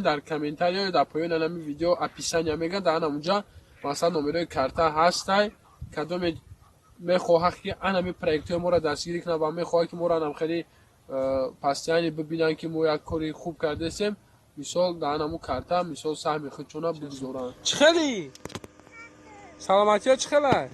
در کامنتاریا یا در پایان همین ویدیو اپیسانیا میگن در اونجا مثلا نمره کارتا هست کدوم میخواه که همین پروژه ما را دستگیری کنه و میخواه که ما را هم خیلی پستیانی ببینن که ما یک کاری خوب کرده سیم مثال در همون کارتا مثال سهم خودشون بگذارن. چخلی سلامتی ها چخلی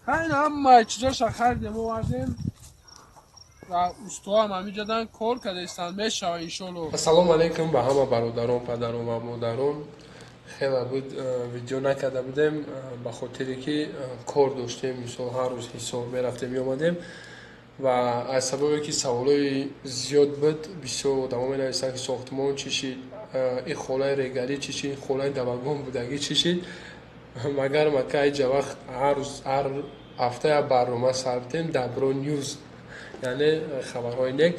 این همه چیزاش خریدیم و آوردیم و استوا هم همینجا دارن کار کرده استند میشه انشالله. السلام علیکم به همه برادران پدران و مادران. خیلی بود ویدیو نکرده بودیم به خاطری که کار داشتیم مثلا هر روز حساب میرفتیم میامدیم و از سببی که سوالای زیاد بود بسیار آدما مینویسن که ساختمان چی شد، این خونه ریگری چی شد، خونه دوگان بودگی چی شد. مگر ما اینجا وقت هر هفته برنامه ساختیم دبرو نیوز یعنی خبرهای نیک.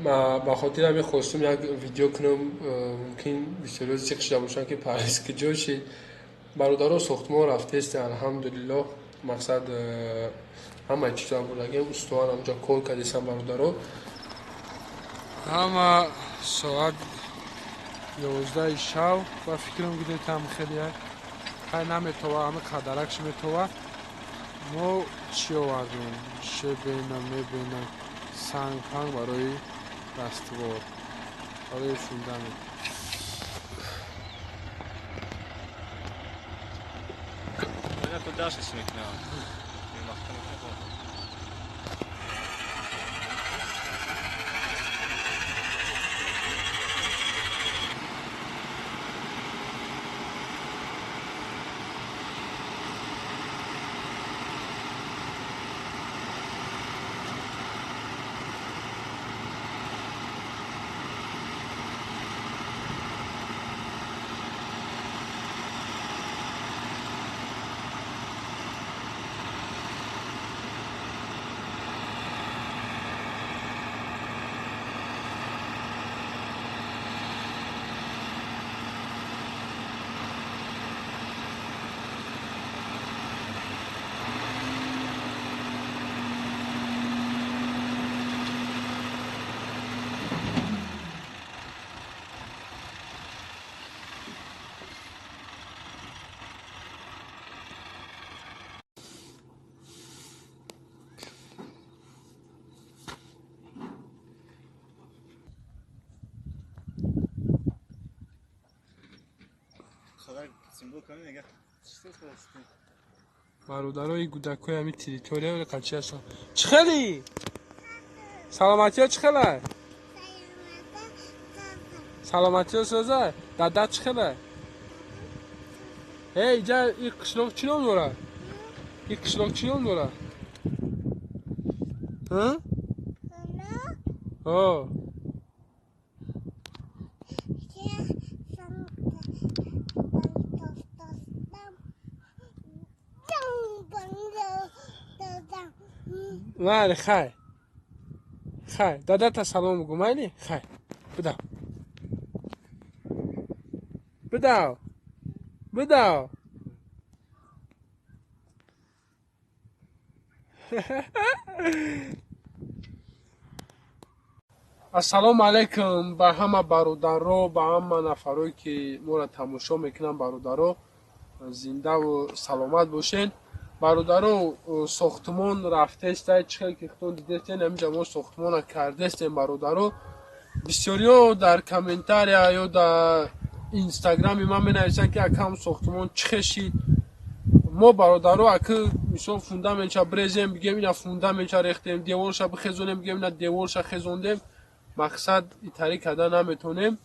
ما به خاطر همین خواستم یک ویدیو کنم ممکن بسیاری چک شده باشن که پاریس که جوشی برادرها ساختمان رفته است الحمدلله. مقصد همه چیزا بودگیم استوان همجا کار کردیستن برادرها. همه ساعت 11 شب و فکرم گیده تم خیلی خیلی نمیتوه همه قدرکش میتوه. ما چی آوردیم؟ چه بینم میبینم سنگ پنگ برای رستوار برای شوندن. کل داشتش میکنم برادرای گودکای همین تریتوریا و قچه هستن. چخلی سلامتی ها چخلی سلامتی ها سازه دادا چخلی. هی جا این قشلاق چی نام داره؟ این قشلاق چی نام داره؟ ها؟ ها نه خیر خیر دادا تا سلام بگو مایلی خیر بداو بداو بداو. السلام علیکم به همه برادرها به همه نفرایی که ما را تماشا میکنن. برادرها زنده و سلامت باشین. برادرها ساختمان رفته است چه که خودتون دیدین همینجا ما ساختمان کرده استیم. برادرها بسیاری در کامنتاریا یا در اینستاگرام من مینویسن که اکم ساختمان چه شید. ما برادرها اگه مثلا فوندامنتش برزیم بگیم اینا فوندامنتش ریختیم دیوارش بخزونیم بگیم اینا دیوارش خزوندیم. مقصد این طریق کردن نمیتونیم.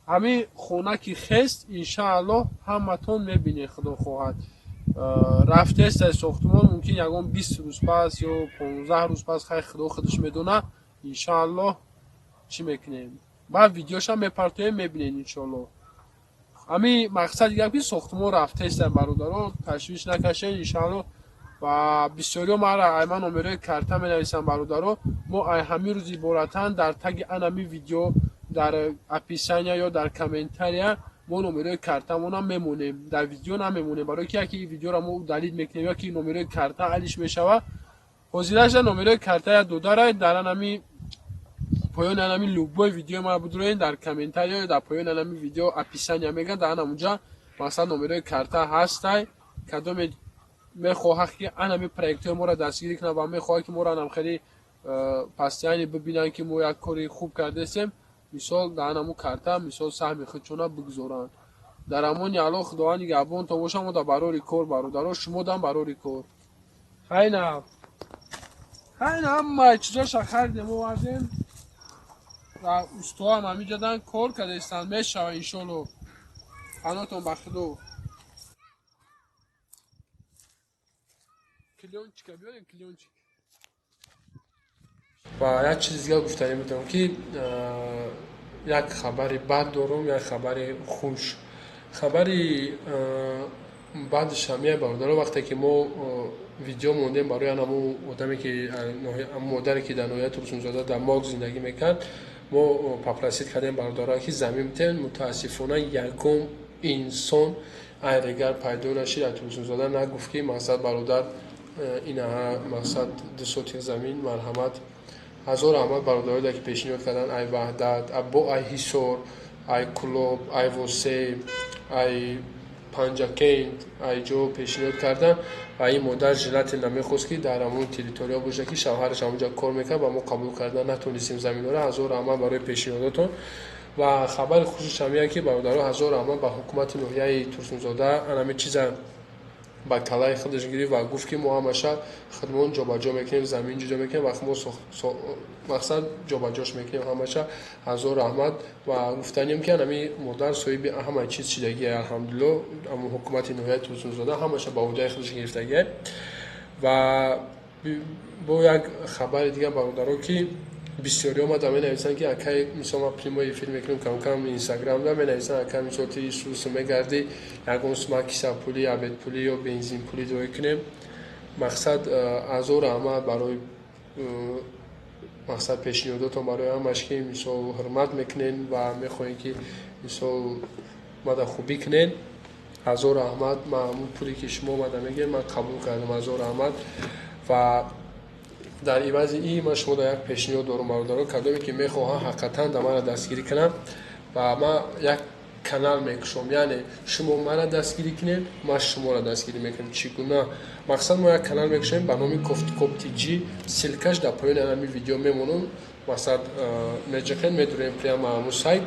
همین خونه که خست انشاءالله همتون میبینید خدا خواهد. رفته است ساختمان ممکن یکم 20 روز پس یا 15 روز پس خیلی خدا خودش میدونه انشاءالله چی میکنیم. بعد ویدیوش هم میپرتویم میبینید انشاءالله. همین مقصد دیگه که ساختمان رفته است برادران تشویش نکشین انشاءالله. و بسیاری ما را ایمان نمره کارتا می نویسن برادرها. ما همین روز عبارتاً در تگ انمی ویدیو در اپیسانیا یا در کامنتاریا ما نمره کارتمون هم میمونیم، در ویدیو نمیمونه، برای که این ویدیو را ما دلیل میکنیم یا که نمره کارت علیش میشوه حاضرش نمره کارت یا دو داره در نمی پایان نمی لوگوی ویدیو ما بدروین در کامنتار یا در پایان نمی ویدیو اپیسانی میگن در اونجا مثلا نمره کارت هست کدوم میخواه که انمی پروژه ما را دستگیری کنه و میخواه که ما را هم خیلی پستیانی ببینن که ما یک کاری خوب کرده سیم مثال در همون کارتا مثال سهم خودشون بگذارن در همون یالو خداوند گابون تا باشه ما در برای کور برادرها شما دم برای کور خیلی ما چیزاش خریدیم و آوردیم و استا هم همینجا دارن کار کرده استن میشه انشالله خاناتون بخدو کلیونچیک بیاریم کلیونچیک و یک چیز دیگه گفتنی میتونم که یک خبری بد دارم یک خبری خوش خبری بعدش همیه بارداره وقتی که ما ویدیو موندیم برای همون آدمی که مادری که در نهایت ترسونزاده در ماگ زندگی میکرد ما پاپرسید کردیم بارداره که زمین بتین متاسفانه یکم انسان ایرگر پیدا نشید از ترسونزاده نگفت که مقصد برادر اینها مقصد دستوتی زمین مرحمت هزار رحمت برادرایی که پیشنهاد کردن ای وحدت با ای حصار ای کلوب ای وسه ای پنجاکند ای جو پیشنهاد کردن و این مادر جلت نمیخواست که در همون تریتوریا باشه که شوهرش همونجا کار میکنه و ما قبول کردن نتونستیم زمین رو هزار رحمت برای پیشنهاداتون و خبر خوشش همیه که برادرها هزار رحمت به حکومت نوحیه ترسونزاده همه چیز با کلای خودش گیری و گفت که ما همشه خودمون جابجا میکنیم زمین جدا میکنیم وقت ما مقصد جابجاش میکنیم همشه هزار رحمت و گفتنیم که همین مادر صاحب همه چیز شدگی الحمدلله اما حکومت نوحیه ترسونزاده همشه با عهده خودش گرفتگی و با یک خبر دیگه برادرها که بسیاری اومدن می نویسن که اکی مثلا پلیمای فیلم میکنیم کم کم اینستاگرام دا می نویسن اکی مثلا تی سوس میگردی یکون سما کیسا پولی عبد پولی یا بنزین پولی دوی کنیم مقصد ازور همه برای مقصد پیشنهاداتون برای همش که مثلا حرمت میکنین و میخواین که مثلا ماده خوبی کنین ازور احمد معمول پولی که شما ماده میگین من قبول کردم ازور احمد و در عوض این من شما در یک پیشنهاد دارم برادران کدومی که میخواهم حقیقتا در من دستگیری کنم و من یک کانال میکشم یعنی شما من دستگیری کنین من شما را دستگیری میکنم چگونه مقصد ما یک کانال میکشیم به نام کوفت تی جی سیلکش در پایین همین ویدیو میمونم مقصد میجکن میدوریم پریم همون سایت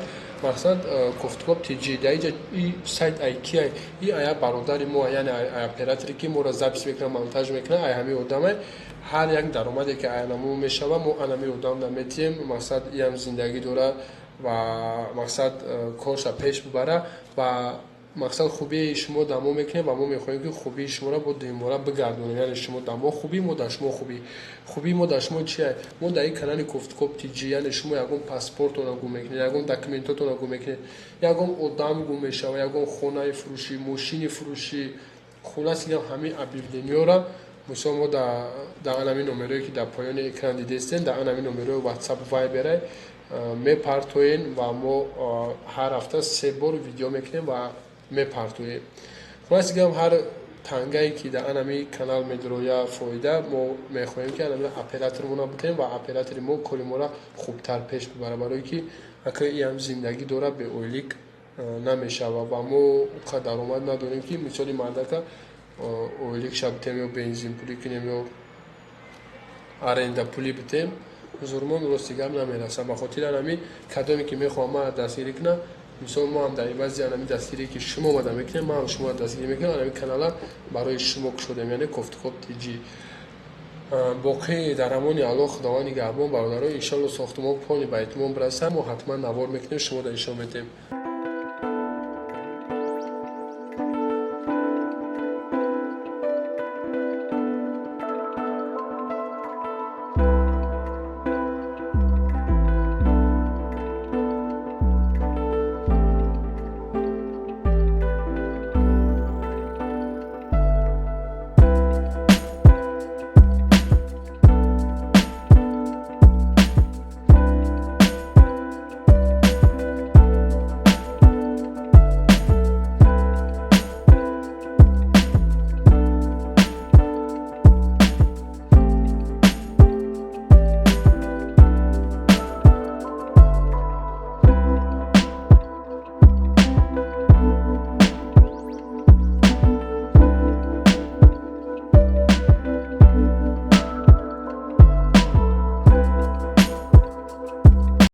مقصد کوفت تی جی در این سایت ای کی ای آیا برادر ما یعنی آیا اپراتوری که ما را ضبط میکنه مونتاژ میکنه آیا همین آدمه هر یک درآمدی که اینمو میشه و ما انمی آدم نمیتیم مقصد این زندگی دوره و مقصد کارش پیش ببره و مقصد خوبی شما دمو میکنه و ما میخوایم که خوبی شما را با دیمورا بگردونیم یعنی شما دمو خوبی ما در شما خوبی ما در شما چیه ما در این کانال کوفت تی جی یعنی شما یگون پاسپورت رو گم میکنید یگون داکیومنتات رو گم میکنید یگون آدم گم میشه و یگون خونه فروشی ماشین فروشی خلاص همین ابیلیدنیو را مثلا ما در همین نمره که در پایان اکران دیده استین در همین نمره واتساپ وایبر میپرتوین و ما هر هفته 3 بار ویدیو میکنیم و میپرتویم خلاص دیگه هر تنگایی که در همین کانال میدرویا فایده ما میخوایم که همین اپراتورمون بتیم و اپراتور ما کلی ما را خوبتر پیش ببره برای که اگر این زندگی دوره به اولیک نمیشه و ما درآمد نداریم که مثلا مردک اولیک شب تیم یا بنزین پولی کنیم یا آرنده پولی بتیم زورمون راستی گم نمیرسه بخاطر همین کدومی که میخوام ما دستگیری کنم مثلا ما هم در این وضعیت همین دستگیری که شما ماده میکنیم ما هم شما دستگیری میکنیم همین کانال برای شما شدیم یعنی کوفت تی جی باقی در همون الله خداوند نگهبان برادران ان شاء الله ساختمان پانی به اتمام برسه ما حتما نوار میکنیم شما در نشون میدیم